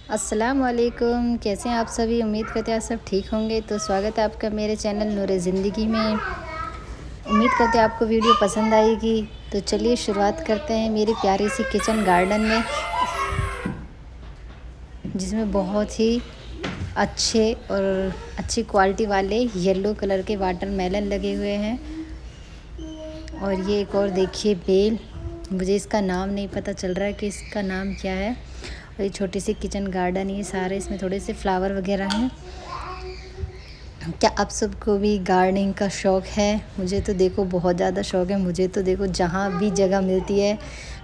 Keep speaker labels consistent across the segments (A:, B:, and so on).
A: अस्सलाम वालेकुम। कैसे हैं आप सभी? उम्मीद करते हैं आप सब ठीक होंगे। तो स्वागत है आपका मेरे चैनल नूरे ज़िंदगी में। उम्मीद करते हैं आपको वीडियो पसंद आएगी। तो चलिए शुरुआत करते हैं मेरी प्यारी सी किचन गार्डन में, जिसमें बहुत ही अच्छे और अच्छी क्वालिटी वाले येलो कलर के वाटरमेलन लगे हुए हैं। और ये एक और देखिए बेल, मुझे इसका नाम नहीं पता चल रहा है कि इसका नाम क्या है। और ये छोटी सी किचन गार्डन, ये सारे इसमें थोड़े से फ्लावर वगैरह हैं। क्या आप सबको भी गार्डनिंग का शौक़ है? मुझे तो देखो बहुत ज़्यादा शौक़ है। मुझे तो देखो जहाँ भी जगह मिलती है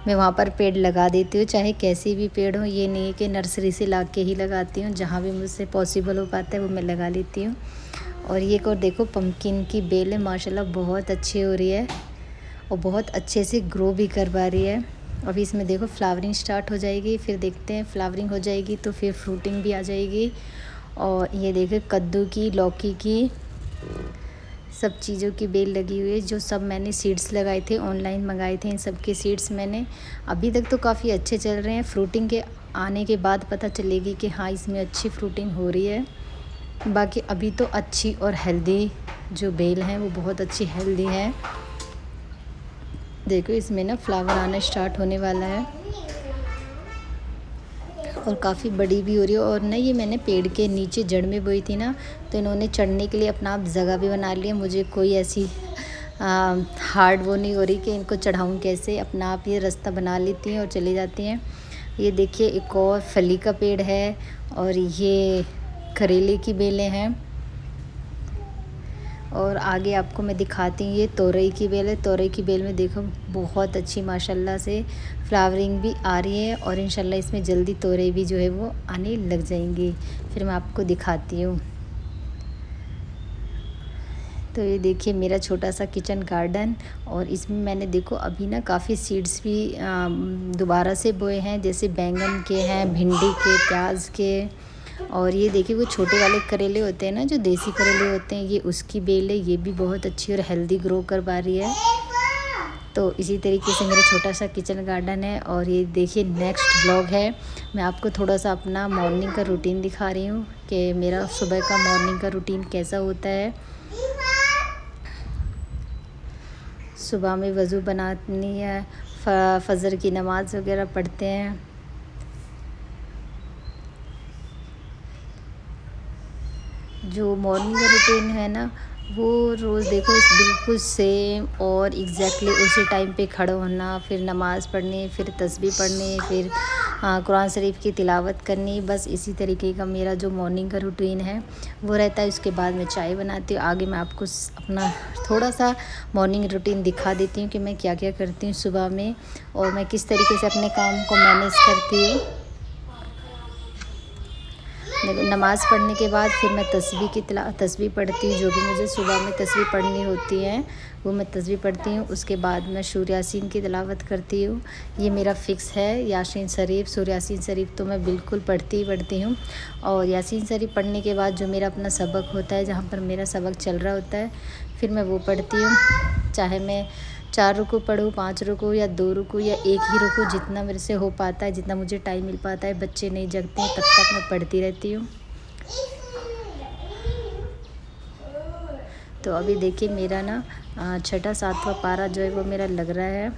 A: मैं वहाँ पर पेड़ लगा देती हूँ, चाहे कैसी भी पेड़ हो। ये नहीं है कि नर्सरी से ला के ही लगाती हूँ, जहाँ भी मुझसे पॉसिबल हो पाता है वो मैं लगा लेती हूँ। और ये एक और देखो पम्पकिन की बेल है, माशाल्लाह बहुत अच्छी हो रही है और बहुत अच्छे से ग्रो भी कर पा रही है। अभी इसमें देखो फ्लावरिंग स्टार्ट हो जाएगी, फिर देखते हैं फ्लावरिंग हो जाएगी तो फिर फ्रूटिंग भी आ जाएगी। और ये देखो कद्दू की, लौकी की, सब चीज़ों की बेल लगी हुई है। जो सब मैंने सीड्स लगाए थे, ऑनलाइन मंगाए थे, इन सब के सीड्स मैंने अभी तक तो काफ़ी अच्छे चल रहे हैं। फ्रूटिंग के आने के बाद पता चलेगी कि हाँ इसमें अच्छी फ्रूटिंग हो रही है। बाकी अभी तो अच्छी और हेल्दी जो बेल हैं वो बहुत अच्छी हेल्दी है। देखो इसमें ना फ्लावर आना स्टार्ट होने वाला है और काफ़ी बड़ी भी हो रही है। और ना ये मैंने पेड़ के नीचे जड़ में बोई थी ना, तो इन्होंने चढ़ने के लिए अपना आप जगह भी बना लिया। मुझे कोई ऐसी हार्ड वो नहीं हो रही कि इनको चढ़ाऊँ कैसे, अपना आप ये रास्ता बना लेती हैं और चली जाती हैं। ये देखिए एक और फली का पेड़ है और ये करेले की बेलें हैं। और आगे आपको मैं दिखाती हूँ, ये तोरई की बेल है। तोरई की बेल में देखो बहुत अच्छी माशाल्लाह से फ्लावरिंग भी आ रही है और इंशाल्लाह इसमें जल्दी तोरई भी जो है वो आने लग जाएंगी। फिर मैं आपको दिखाती हूँ। तो ये देखिए मेरा छोटा सा किचन गार्डन, और इसमें मैंने देखो अभी ना काफ़ी सीड्स भी दोबारा से बोए हैं, जैसे बैंगन के हैं, भिंडी के, प्याज के। और ये देखिए वो छोटे वाले करेले होते हैं ना, जो देसी करेले होते हैं, ये उसकी बेल है। ये भी बहुत अच्छी और हेल्दी ग्रो कर पा रही है। तो इसी तरीके से मेरा छोटा सा किचन गार्डन है। और ये देखिए नेक्स्ट व्लॉग है, मैं आपको थोड़ा सा अपना मॉर्निंग का रूटीन दिखा रही हूँ कि मेरा सुबह का मॉर्निंग का रूटीन कैसा होता है। सुबह में वज़ू बनानी है, फजर की नमाज़ वगैरह पढ़ते हैं। जो मॉर्निंग का रूटीन है ना, वो रोज़ देखो बिल्कुल सेम और एग्जैक्टली उसी टाइम पे खड़ा होना, फिर नमाज़ पढ़नी, फिर तस्बीह पढ़नी, फिर कुरान शरीफ की तिलावत करनी। बस इसी तरीके का मेरा जो मॉर्निंग का रूटीन है वो रहता है। उसके बाद मैं चाय बनाती हूँ। आगे मैं आपको अपना थोड़ा सा मॉर्निंग रूटीन दिखा देती हूँ कि मैं क्या क्या करती हूँ सुबह में और मैं किस तरीके से अपने काम को मैनेज करती हूँ। नमाज़ पढ़ने के बाद फिर मैं तस्बीह पढ़ती हूँ। जो भी मुझे सुबह में तस्बीह पढ़नी होती है वो मैं तस्बीह पढ़ती हूँ। उसके बाद मैं सूरह यासीन की तिलावत करती हूँ। ये मेरा फ़िक्स है। यासीन शरीफ, सूरह यासीन शरीफ तो मैं बिल्कुल पढ़ती ही पढ़ती हूँ। और यासीन शरीफ पढ़ने के बाद जो मेरा अपना सबक होता है, जहाँ पर मेरा सबक चल रहा होता है, फिर मैं वो पढ़ती हूँ। चाहे मैं 4 रुकू पढ़ूँ, 5 रुकू या 2 रुकू या 1 ही रुकू, जितना मेरे से हो पाता है, जितना मुझे टाइम मिल पाता है। बच्चे नहीं जगते हैं तब तक मैं पढ़ती रहती हूँ। तो अभी देखिए मेरा ना 6वां 7वां पारा जो है वो मेरा लग रहा है।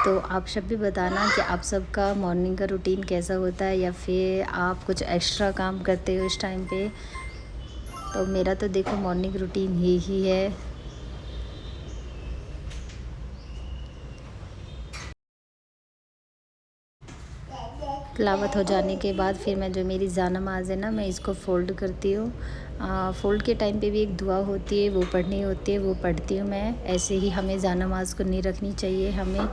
A: तो आप सब भी बताना कि आप सबका मॉर्निंग का रूटीन कैसा होता है, या फिर आप कुछ एक्स्ट्रा काम करते हो इस टाइम पे। तो मेरा तो देखो मॉर्निंग रूटीन ही है। तिलावत हो जाने के बाद फिर मैं जो मेरी जानमाज़ है ना, मैं इसको फ़ोल्ड करती हूँ। फ़ोल्ड के टाइम पे भी एक दुआ होती है, वो पढ़नी होती है, वो पढ़ती हूँ मैं। ऐसे ही हमें जानमाज़ को नहीं रखनी चाहिए। हमें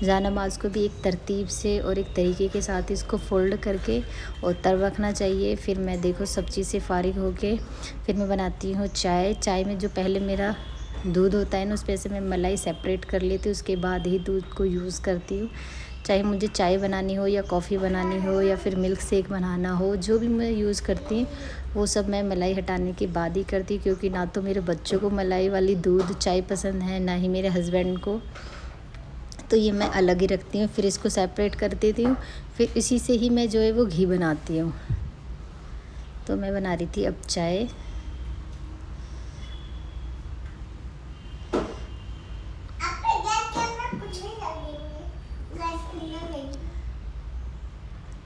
A: जानमाज़ को भी एक तरतीब से और एक तरीके के साथ इसको फ़ोल्ड करके और तब रखना चाहिए। फिर मैं देखो सब चीज़ से फ़ारिग होके फिर मैं बनाती हूँ चाय। चाय में जो पहले मेरा दूध होता है ना, उस पर से मैं मलाई सेपरेट कर लेती हूँ, उसके बाद ही दूध को यूज़ करती हूँ। चाहे मुझे चाय बनानी हो या कॉफ़ी बनानी हो या फिर मिल्क शेक बनाना हो, जो भी मैं यूज़ करती हूँ वो सब मैं मलाई हटाने के बाद ही करती, क्योंकि ना तो मेरे बच्चों को मलाई वाली दूध चाय पसंद है, ना ही मेरे हस्बैंड को। तो ये मैं अलग ही रखती हूँ, फिर इसको सेपरेट कर देती हूँ। फिर इसी से ही मैं जो है वो घी बनाती हूँ। तो मैं बना रही थी अब चाय।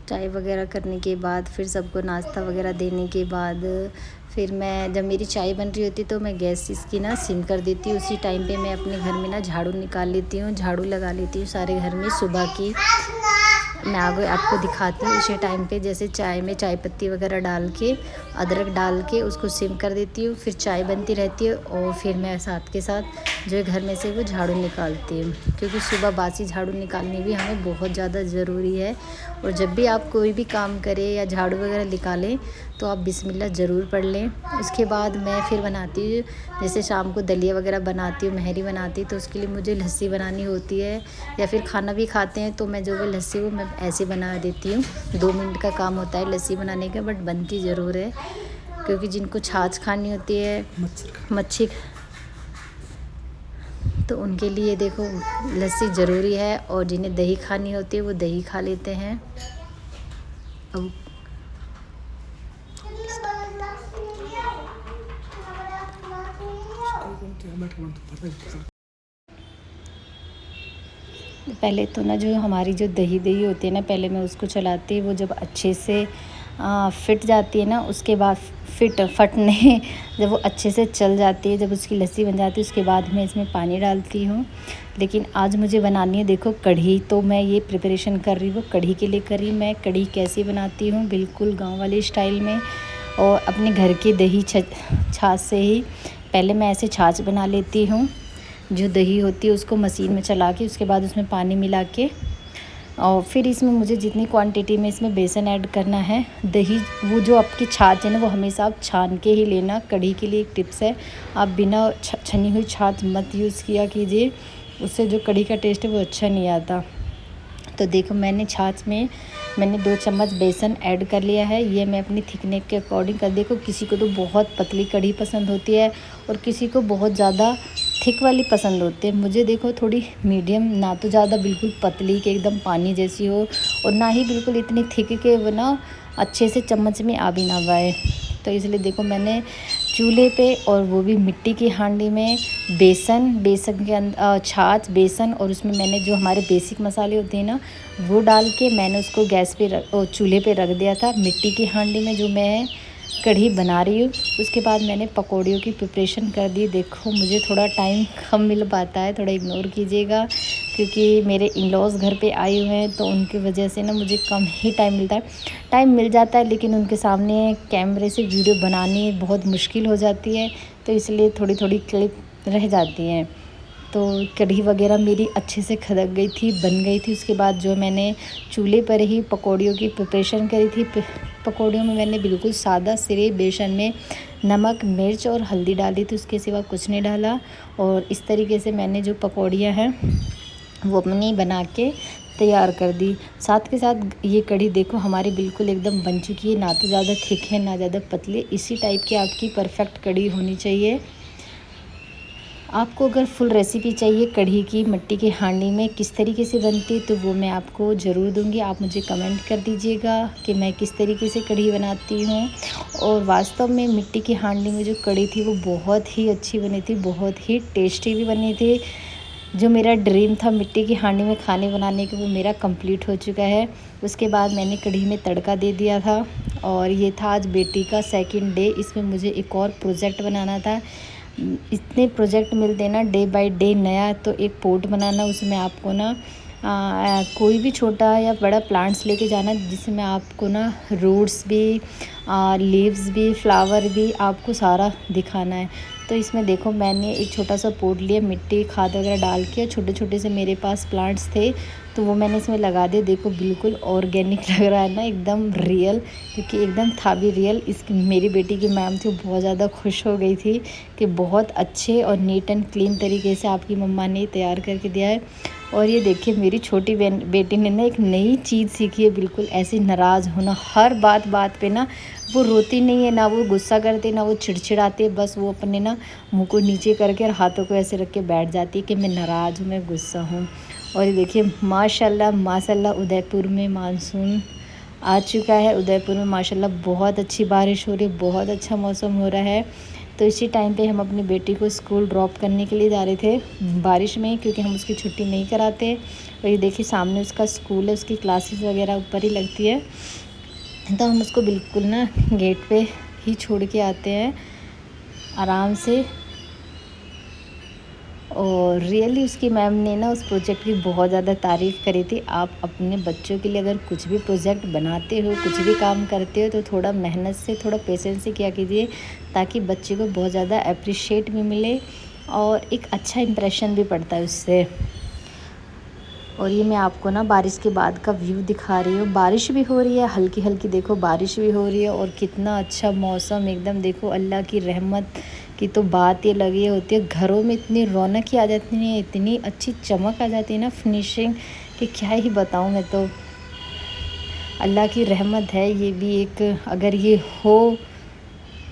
A: चाय वगैरह करने के बाद फिर सबको नाश्ता वगैरह देने के बाद फिर मैं, जब मेरी चाय बन रही होती तो मैं गैस इसकी ना सिम कर देती हूँ। उसी टाइम पे मैं अपने घर में ना झाड़ू निकाल लेती हूँ, झाड़ू लगा लेती हूँ सारे घर में सुबह की। मैं आगे आपको दिखाती हूँ उसी टाइम पे, जैसे चाय में चाय पत्ती वगैरह डाल के, अदरक डाल के उसको सिम कर देती हूँ। फिर चाय बनती रहती है और फिर मैं साथ के साथ जो है घर में से वो झाड़ू निकालती हूँ, क्योंकि सुबह बासी झाड़ू निकालनी भी हमें बहुत ज़्यादा ज़रूरी है। और जब भी आप कोई भी काम करें या झाड़ू वगैरह निकालें तो आप बिस्मिल्लाह ज़रूर पढ़ लें। उसके बाद मैं फिर बनाती हूँ, जैसे शाम को दलिया वगैरह बनाती हूँ, महरी बनाती, तो उसके लिए मुझे लस्सी बनानी होती है। या फिर खाना भी खाते हैं तो मैं जो वो लस्सी वो मैं ऐसे बना देती हूँ। 2 मिनट का काम होता है लस्सी बनाने का, बट बनती ज़रूर है, क्योंकि जिनको छाछ खानी होती है, मच्छी, तो उनके लिए देखो लस्सी ज़रूरी है। और जिन्हें दही खानी होती है वो दही खा लेते हैं। अब पहले तो ना जो हमारी जो दही होती है ना, पहले मैं उसको चलाती, वो जब अच्छे से फिट जाती है ना, उसके बाद फटने जब वो अच्छे से चल जाती है, जब उसकी लस्सी बन जाती है, उसके बाद मैं इसमें पानी डालती हूँ। लेकिन आज मुझे बनानी है देखो कढ़ी, तो मैं ये प्रिपरेशन कर रही हूँ कढ़ी के लिए। मैं कढ़ी कैसे बनाती हूँ, बिल्कुल गांव वाले स्टाइल में, और अपने घर की दही छाछ से ही। पहले मैं ऐसे छाछ बना लेती हूँ, जो दही होती है उसको मशीन में चला के, उसके बाद उसमें पानी मिला के, और फिर इसमें मुझे जितनी क्वांटिटी में इसमें बेसन ऐड करना है। दही, वो जो आपकी छाछ है ना, वो हमेशा आप छान के ही लेना। कढ़ी के लिए एक टिप्स है, आप बिना छनी हुई छाछ मत यूज़ किया कीजिए, उससे जो कढ़ी का टेस्ट है वो अच्छा नहीं आता। तो देखो मैंने छाछ में 2 चम्मच बेसन ऐड कर लिया है। ये मैं अपनी थिकनेस के अकॉर्डिंग कर, देखो किसी को तो बहुत पतली कढ़ी पसंद होती है और किसी को बहुत ज़्यादा थिक वाली पसंद होती है। मुझे देखो थोड़ी मीडियम, ना तो ज़्यादा बिल्कुल पतली के एकदम पानी जैसी हो, और ना ही बिल्कुल इतनी थिक के वो ना अच्छे से चम्मच में आ भी ना पाए। तो इसलिए देखो मैंने चूल्हे पे, और वो भी मिट्टी की हांडी में, बेसन के अंदर छाछ, बेसन, और उसमें मैंने जो हमारे बेसिक मसाले होते हैं ना, वो डाल के मैंने उसको गैस पे चूल्हे पे रख दिया था, मिट्टी की हांडी में जो मैं कढ़ी बना रही हूँ। उसके बाद मैंने पकौड़ियों की प्रिपरेशन कर दी। देखो मुझे थोड़ा टाइम कम मिल पाता है, थोड़ा इग्नोर कीजिएगा, क्योंकि मेरे इन-लॉज़ घर पे आए हुए हैं, तो उनकी वजह से ना मुझे कम ही टाइम मिलता है। टाइम मिल जाता है लेकिन उनके सामने कैमरे से वीडियो बनानी बहुत मुश्किल हो जाती है, तो इसलिए थोड़ी थोड़ी क्लिप रह जाती हैं। तो कढ़ी वगैरह मेरी अच्छे से खदक गई थी, बन गई थी। उसके बाद जो मैंने चूल्हे पर ही पकौड़ियों की प्रिपरेशन करी थी, पकौड़ियों में मैंने बिल्कुल सादा सिरे बेसन में नमक, मिर्च और हल्दी डाली थी, उसके सिवा कुछ नहीं डाला। और इस तरीके से मैंने जो पकौड़ियाँ हैं वो अपनी बना के तैयार कर दी। साथ के साथ ये कढ़ी देखो हमारी बिल्कुल एकदम बन चुकी है, ना तो ज़्यादा थिक है ना ज़्यादा पतली, इसी टाइप की आपकी परफेक्ट कढ़ी होनी चाहिए। आपको अगर फुल रेसिपी चाहिए कढ़ी की मिट्टी की हांडी में किस तरीके से बनती है, तो वो मैं आपको ज़रूर दूंगी। आप मुझे कमेंट कर दीजिएगा कि मैं किस तरीके से कढ़ी बनाती हूँ। और वास्तव में मिट्टी की हांडी में जो कढ़ी थी वो बहुत ही अच्छी बनी थी, बहुत ही टेस्टी भी बनी थी। जो मेरा ड्रीम था मिट्टी की हांडी में खाने बनाने का, वो मेरा कंप्लीट हो चुका है। उसके बाद मैंने कढ़ी में तड़का दे दिया था। और ये था आज बेटी का सेकंड डे। इसमें मुझे एक और प्रोजेक्ट बनाना था। इतने प्रोजेक्ट मिलते हैं ना डे बाय डे नया। तो एक पोट बनाना, उसमें आपको ना कोई भी छोटा या बड़ा प्लांट्स लेके जाना, जिसमें आपको ना रूट्स भी, लीव्स भी, फ्लावर भी आपको सारा दिखाना है। तो इसमें देखो मैंने एक छोटा सा पोट लिया, मिट्टी खाद वगैरह डाल के, छोटे छोटे से मेरे पास प्लांट्स थे तो वो मैंने इसमें लगा दिए। देखो बिल्कुल ऑर्गेनिक लग रहा है ना, एकदम रियल, क्योंकि एकदम था भी रियल। इसकी मेरी बेटी की मैम थी, बहुत ज़्यादा खुश हो गई थी कि बहुत अच्छे और नीट एंड क्लीन तरीके से आपकी मम्मा ने तैयार करके दिया है। और ये देखिए मेरी छोटी बेटी ने ना एक नई चीज़ सीखी है, बिल्कुल ऐसे नाराज़ होना। हर बात पे ना वो रोती नहीं है, ना वो गुस्सा करती, ना वो चिड़चिड़ाती है, बस वो अपने ना मुंह को नीचे करके और हाथों को ऐसे रख के बैठ जाती है कि मैं नाराज़ हूँ, मैं गुस्सा हूँ। और ये देखिए माशाल्लाह माशाल्लाह उदयपुर में मानसून आ चुका है। उदयपुर में माशाल्लाह बहुत अच्छी बारिश हो रही है, बहुत अच्छा मौसम हो रहा है। तो इसी टाइम पे हम अपनी बेटी को स्कूल ड्रॉप करने के लिए जा रहे थे बारिश में, क्योंकि हम उसकी छुट्टी नहीं कराते। और ये देखिए सामने उसका स्कूल है, उसकी क्लासेस वगैरह ऊपर ही लगती है। तो हम उसको बिल्कुल ना गेट पे ही छोड़ के आते हैं आराम से। और रियली उसकी मैम ने ना उस प्रोजेक्ट की बहुत ज़्यादा तारीफ़ करी थी। आप अपने बच्चों के लिए अगर कुछ भी प्रोजेक्ट बनाते हो, कुछ भी काम करते हो, तो थोड़ा मेहनत से, थोड़ा पेशेंस से किया कीजिए, ताकि बच्चे को बहुत ज़्यादा अप्रिशिएट भी मिले और एक अच्छा इंप्रेशन भी पड़ता है उससे। और ये मैं आपको ना बारिश के बाद का व्यू दिखा रही हूँ। बारिश भी हो रही है हल्की हल्की, देखो बारिश भी हो रही है और कितना अच्छा मौसम एकदम। देखो अल्लाह की रहमत की तो बात ये लगी होती है। घरों में इतनी रौनक ही आ जाती है, इतनी अच्छी चमक आ जाती है ना, फिनिशिंग, कि क्या ही बताऊँ मैं। तो अल्लाह की रहमत है ये भी एक। अगर ये हो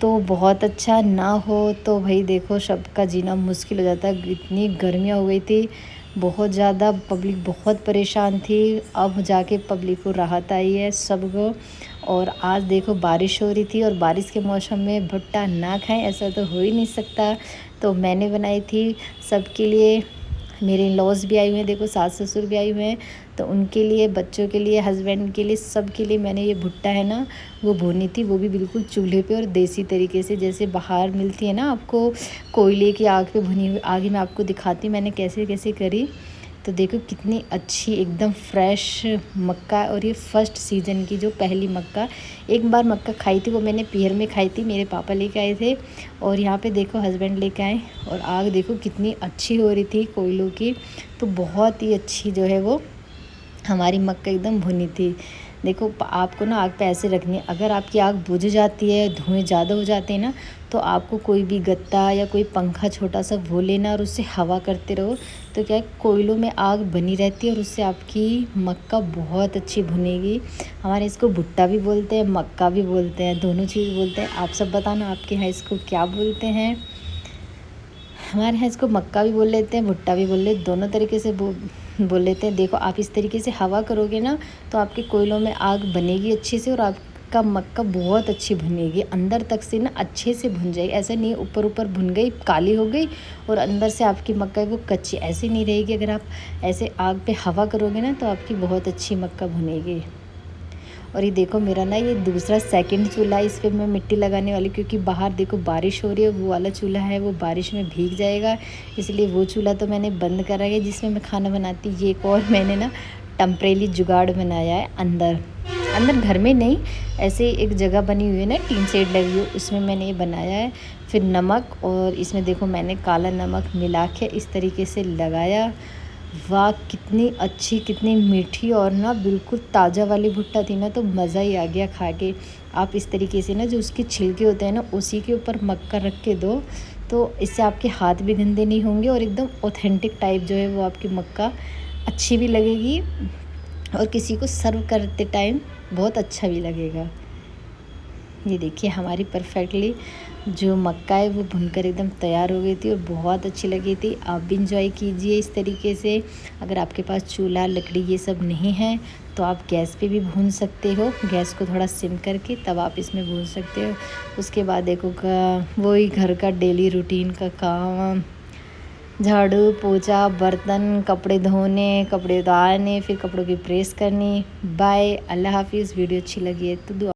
A: तो बहुत अच्छा, ना हो तो भाई देखो सबका जीना मुश्किल हो जाता है। इतनी गर्मियाँ हो गई थी, बहुत ज़्यादा, पब्लिक बहुत परेशान थी। अब जाके पब्लिक को राहत आई है सबको। और आज देखो बारिश हो रही थी, और बारिश के मौसम में भुट्टा ना खाएं ऐसा तो हो ही नहीं सकता। तो मैंने बनाई थी सबके लिए। मेरे लॉज भी आए हुए हैं, देखो सास ससुर भी आए हुए हैं, तो उनके लिए, बच्चों के लिए, हस्बैंड के लिए, सब के लिए मैंने ये भुट्टा है ना वो भुनी थी। वो भी बिल्कुल चूल्हे पे और देसी तरीके से, जैसे बाहर मिलती है ना आपको कोयले की आग पे भुनी हुई। आगे मैं आपको दिखाती हूँ मैंने कैसे कैसे करी। तो देखो कितनी अच्छी एकदम फ्रेश मक्का। और ये फर्स्ट सीज़न की जो पहली मक्का, एक बार मक्का खाई थी, वो मैंने पीहर में खाई थी, मेरे पापा लेके आए थे। और यहाँ पे देखो हस्बैंड लेके आए। और आग देखो कितनी अच्छी हो रही थी कोयलों की। तो बहुत ही अच्छी जो है वो हमारी मक्का एकदम भुनी थी। देखो आपको ना आग पे ऐसे रखनी है। अगर आपकी आग बुझ जाती है, धुएँ ज़्यादा हो जाते हैं ना, तो आपको कोई भी गत्ता या कोई पंखा छोटा सा वो लेना और उससे हवा करते रहो। तो क्या है, कोयलों में आग बनी रहती है और उससे आपकी मक्का बहुत अच्छी भुनेगी। हमारे इसको भुट्टा भी बोलते हैं, मक्का भी बोलते हैं, दोनों चीज़ बोलते हैं। आप सब बताना आपके यहाँ इसको क्या बोलते हैं। हमारे यहाँ इसको मक्का भी बोल लेते हैं, भुट्टा भी बोल लेते, दोनों तरीके से बोल लेते हैं। देखो आप इस तरीके से हवा करोगे ना, तो आपके कोयलों में आग बनेगी अच्छे से, और आपका मक्का बहुत अच्छी भुनेगी, अंदर तक से ना अच्छे से भुन जाएगी। ऐसा नहीं ऊपर ऊपर भुन गई, काली हो गई, और अंदर से आपकी मक्का वो कच्ची, ऐसे नहीं रहेगी। अगर आप ऐसे आग पे हवा करोगे ना, तो आपकी बहुत अच्छी मक्का भुनेगी। और ये देखो मेरा ना ये दूसरा सेकंड चूल्हा, इस पर मैं मिट्टी लगाने वाली, क्योंकि बाहर देखो बारिश हो रही है। वो वाला चूल्हा है वो बारिश में भीग जाएगा, इसलिए वो चूल्हा तो मैंने बंद करा है जिसमें मैं खाना बनाती। ये एक और मैंने ना टेम्परेरी जुगाड़ बनाया है अंदर घर में नहीं, ऐसे एक जगह बनी हुई है ना, टीन शेड लगी हुई, उसमें मैंने ये बनाया है। फिर नमक, और इसमें देखो मैंने काला नमक मिला के इस तरीके से लगाया। वाह कितनी अच्छी, कितनी मीठी, और ना बिल्कुल ताज़ा वाली भुट्टा थी ना, तो मज़ा ही आ गया खा के। आप इस तरीके से ना जो उसके छिलके होते हैं ना, उसी के ऊपर मक्का रख के दो, तो इससे आपके हाथ भी गंदे नहीं होंगे, और एकदम ऑथेंटिक टाइप जो है वो आपकी मक्का अच्छी भी लगेगी, और किसी को सर्व करते टाइम बहुत अच्छा भी लगेगा। ये देखिए हमारी परफेक्टली जो मक्का है वो भुनकर एकदम तैयार हो गई थी, और बहुत अच्छी लगी थी। आप भी इंजॉय कीजिए इस तरीके से। अगर आपके पास चूल्हा, लकड़ी ये सब नहीं है, तो आप गैस पे भी भून सकते हो। गैस को थोड़ा सिम करके तब आप इसमें भून सकते हो। उसके बाद देखो वही घर का डेली रूटीन का काम, झाड़ू पोछा, बर्तन, कपड़े धोने, कपड़े उतारने, फिर कपड़ों की प्रेस करनी। बाय, अल्लाह हाफिज़। वीडियो अच्छी लगी है तो दुआ